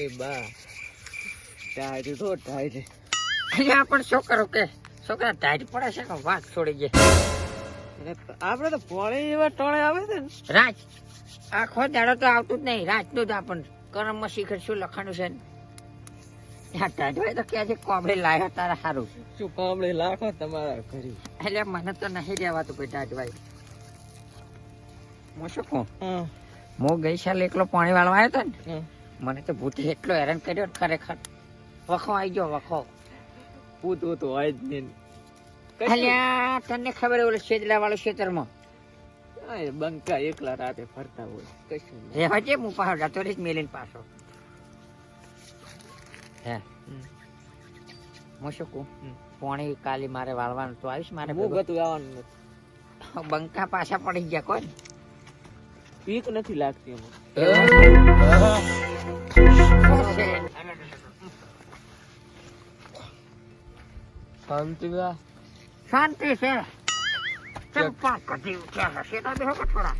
એ બા ટાઈટ તો ટાઈટ અહીંયા પણ છોકરો કે છોકરા ટાઈટ પડે છે કે વાત છોડી જાય. આપડે તો પોણી એવા ટોળે આવે છે ને રાજ આખો દાડો તો આવતું જ નહીં. રાતનું જ આપણને કરમમાં શીખર શું લખાણું છે ને. આ ટાઈટ હોય તો ક્યાં છે કોબડે લાયો તારા સારું. શું કામડે લાખો તમારા ઘરે. એટલે મને તો નહીં રહેવાતું કોઈ ટાઈટ ભાઈ. હું શું કહું, હું ગઈ સાલ એકલો પાણી વાળવા આવ્યો હતો ને, મને તો ભૂતે એટલો હેરાન કર્યો ને ખરેખર. વખો આવી ગયો વખો. પૂતું તો હોય જ નહીં. અલ્યા તને ખબર ઓલો શેદલા વાળો ખેતરમાં બંકા એકલા રાતે ફરતા હોય કશું નહીં. રહેવા છે. હું પાછો જતો રહીશ મેલીને પાછો. હે હું શું કહું, પાણી કાલે મારે વાળવાનું તો આવીશ મારે. હું ગતું આવવાનું નથી. બંકા પાછા પડી ગયા કોઈ બીક નથી લાગતી એમાં. શાંતિ શાંતિ છે. ચંપા કઢી ઉઠ્યા હશે તો દેખો કે થોડા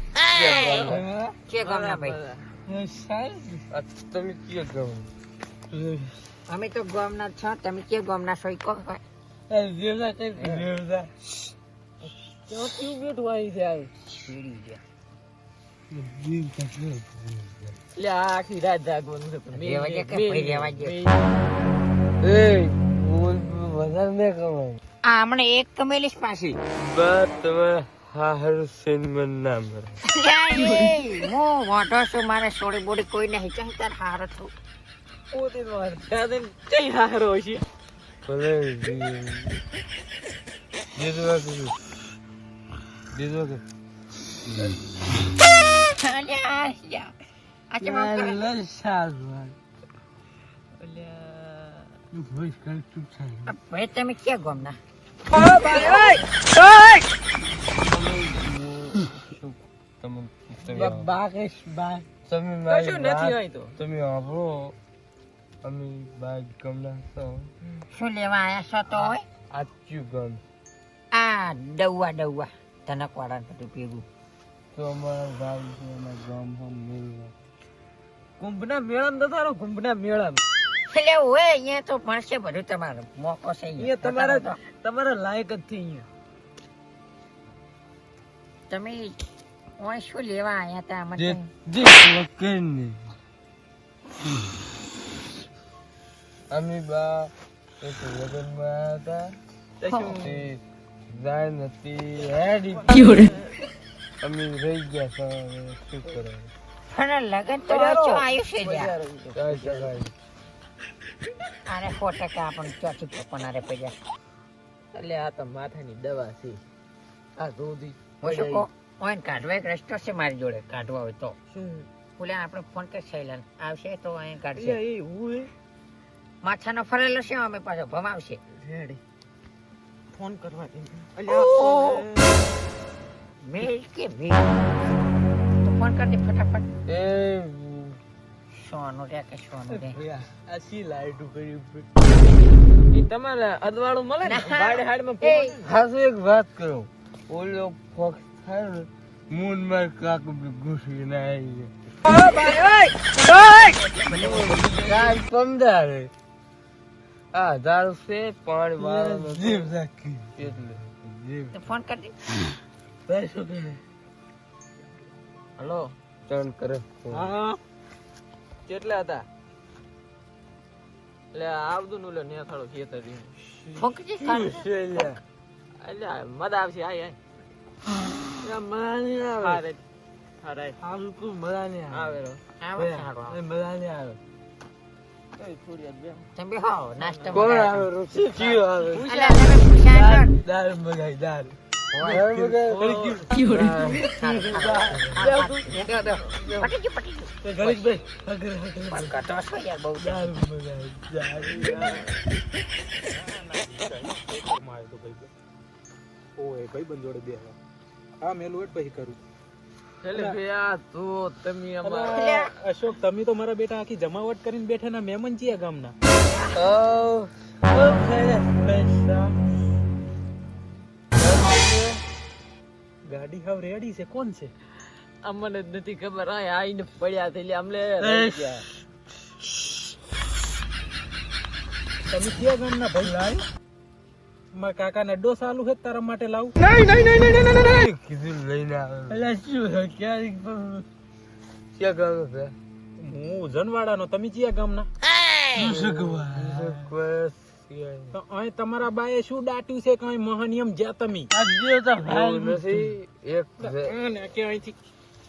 કે ગામના ભાઈ. તમે કયો ગામ? અમે તો ગામના છો. તમે કે ગામના છો? કો દેવતા કઈ દેવતા તો ક્યું બેઠું આવી જાય સીડી ગયા. એટલે આખી રાત જાગવાનું છે પણ રહેવા દે કે ભાઈ રહેવા દે. વધારે નહીં કમાય. આ હમણાં એક કમેલીશ પાછી. બસ તમે હારું સેનમન ના મરે. હું મોટો છું, મારે સોડી બોડી કોઈ નહીં. ચાલ તાર હારો છું. પોતે માર દાદા કઈ હારો છે ભલે દીદવા કે ભાઈ તમે ક્યાં ગામના? શું લેવા આયા છો તો હોય? આ ડૌવા ડૌવા તનકવાડા બધું ભેગું. કુંભના મેળામાં તો તારો કુંભના મેળામાં એટલે હોય અહીંયા તો ભણશે બધું. તમારો મોકો છે અહીંયા. તમારા લાયક જ થી અહીંયા. તમે ઓય શું લેવા આયા તા? મને અમે બા એક લગ્નમાં આવ્યા હતા નથી હેડી અમે રહી ગયા છો. શું કરે પણ લગન તો ઓછો આવ્યું છે લ્યા. આને 100% આપણને ચોથી પપ્પાના રે પડ્યા. એટલે આ તો માથાની દવા છે. આ દૂધી હું શું કહું, ઓય કાઢવા એક રસ્તો છે મારી જોડે. કાઢવા હોય તો શું બોલે આપણે ફોન કરી શૈલાને આવશે તો અહીં એ કાઢશે. હું માથાનો ફરેલો છે અમે પાછો ભમાવશે. રેડી ફોન કરવા દે. મેલ કે મેલ તો ફોન કરી દે ફટાફટ. એ સોનું રે કે સોનું રે. આ સી લાઈટ કરી એ તમારે અદવાળું મળે ને વાડે હાડમાં હાસુ એક વાત કરો. ઓલો ફોક્સ થાય ને મૂન માર કાક ઘૂસી ના આવી જાય પમદારે આ દારૂ છે પાણી વાળો જીવ રાખી એટલે જીવ તો ફોન કરી દે. પૈસો કે હલો ટર્ન કરે. હા કેટલા હતા? એટલે આવતું નું લે ને થાળો ખેતર ફોન કરી દે. એટલે મજા આવશે. આય મજા નહીં આવે. મજા નહીં આવે. આવે સારું આવે. મજા નહીં આવે. તમે બેહો નાસ્તો કોણ બનાવો. આવે? ચિયો આવે. અલા તમે પૂછ્યા કર. દારૂ મગાઈ દારૂ. અશોક તમે તો મારા બેટા આખી જમાવટ કરીને બેઠા ના મહેમાન છીએ ગામના. ગાડી હાવ રેડી છે. કોણ છે? અમને જ નથી ખબર. આઈને પડ્યા થઈ અમને તમે ક્યાં ગામના ભાઈ લાય મારા કાકાને અડ્ડો ચાલુ છે તારા માટે લાવું કીધું લઈને આવે એટલે શું છે ક્યાં ગામ છે હું જનવાડાનો તમે ક્યાં ગામના તો અહીં તમારા બાએ શું દાટ્યું છે કઈ મહાનિયમ જ્યાં તમે નથી એક અને કે અહીંથી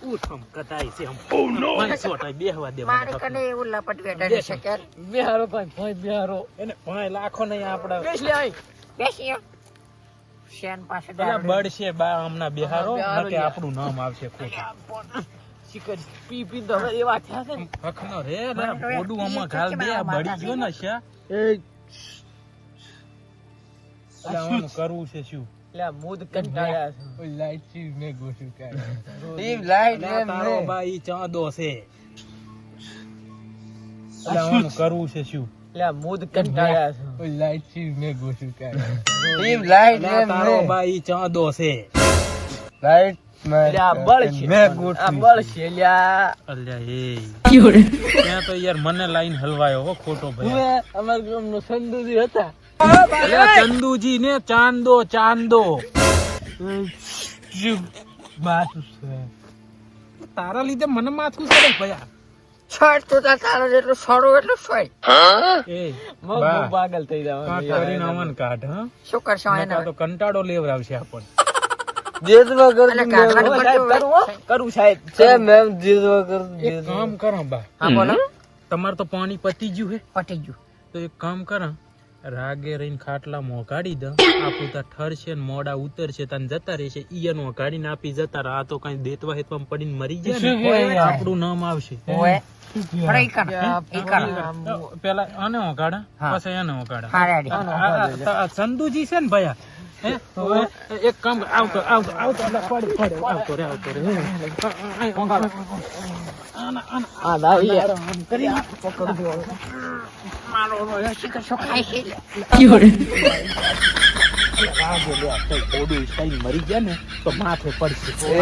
ઉઠમ કટાઈ છે અહીં સોટાઈ બેહવા દે મને મારે કને એવું લપટ વેટાડે છે કે બિહારો ભાઈ બિહારો એને ભાઈ લાખો નહીં આપડા બેસી શેન પાસે પેલા બળશે બા હમણાં બિહારો નકે આપણું નામ આવશે ખોટું શિકર પી પી તો હવે એવા થયા છે ને હખનો રે ને બોડું આમાં ઘાલ દે આ બળી ગયો ને શા શું કરવું છે શું લે મૂડ કંટાળ્યા છે લાઈટ ચીજ મે ગોશું કાય ઈ લાઈટ લા તારો બાઈ ચાંદો છે શું કરવું છે શું લે મૂડ કંટાળ્યા છે લાઈટ ચીજ મે ગોશું કાય ઈ લાઈટ લા તારો બાઈ ચાંદો છે લાઈટ આ બળ છે મે ગોઠવી આ બળ છે લ્યા અલ્યા એ ત્યાં તો યાર મને લાઈન હલવાયો હો ખોટો ભાઈ હું અમાર ગામનો સંદુજી હતા અલ્યા ચંદુજી ને ચાંદો ચાંદો માથું છે તારા લીધે મને માથું ચડે ભયા છોડ તો તારો જેટલું છોડું એટલું છોડ એ મગ પાગલ થઈ જવાનું કરીને આવન કાઢ હા શું કરશો નકા તો કંટાળો લેવરાવશે આપણ જીતવા એટલે કાઢવાની પડતું હોય. કરું સાહેબ છે મેમ જીતવા કર એક કામ કરો બા હા બોલો તમારે તો પાણી પતી ગયું હે પટી ગયું તો એક કામ કર રાગે રહીને ખાટલામાં કાઢી દે આપું તા ઠરશે ને મોડા ઉતરશે તને જતા રહેશે ઈયનો કાઢીને આપી જતા રહે. આ તો કઈ દેતવા હેતવા પડીને મરી જાય ને આપણું નામ આવશે ઓએ પણ ઈ કર ઈ કર પેલા આને કાઢા હા. પછી એને કાઢા હા રેડી ચંદુજી છે ને ભયા હે હવે એક કામ કર, આવતો આવતો આવતો એટલે પડે પડે આવતો રે આ લાવી લે મારો શિખર શું ખાય છે ઓડું સ્ટાઈલ મરી ગયા ને તો માથે પડશે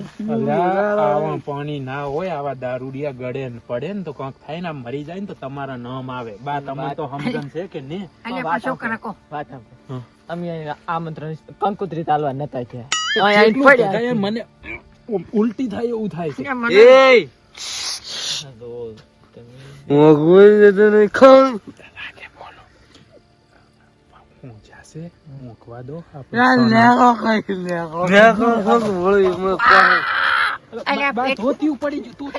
આવા પાણી ના હોય આવા દારૂડિયા ગળે ને પડે ને તો કંઈક થાય ને આમ મરી જાય ને તો તમારા નામ આવે બા તમારે તો સમજણ છે કે ને એટલે પણ શું કરે કો વાત હા. અમે આમંત્રણ કંકોત્રી તાલવા નતા છે કેટલું થાય મને ઉલટી થાય એવું થાય છે હું જાશે મૂકવા દો અલ્યા બા પેટ ધોતી પડી ગયું તું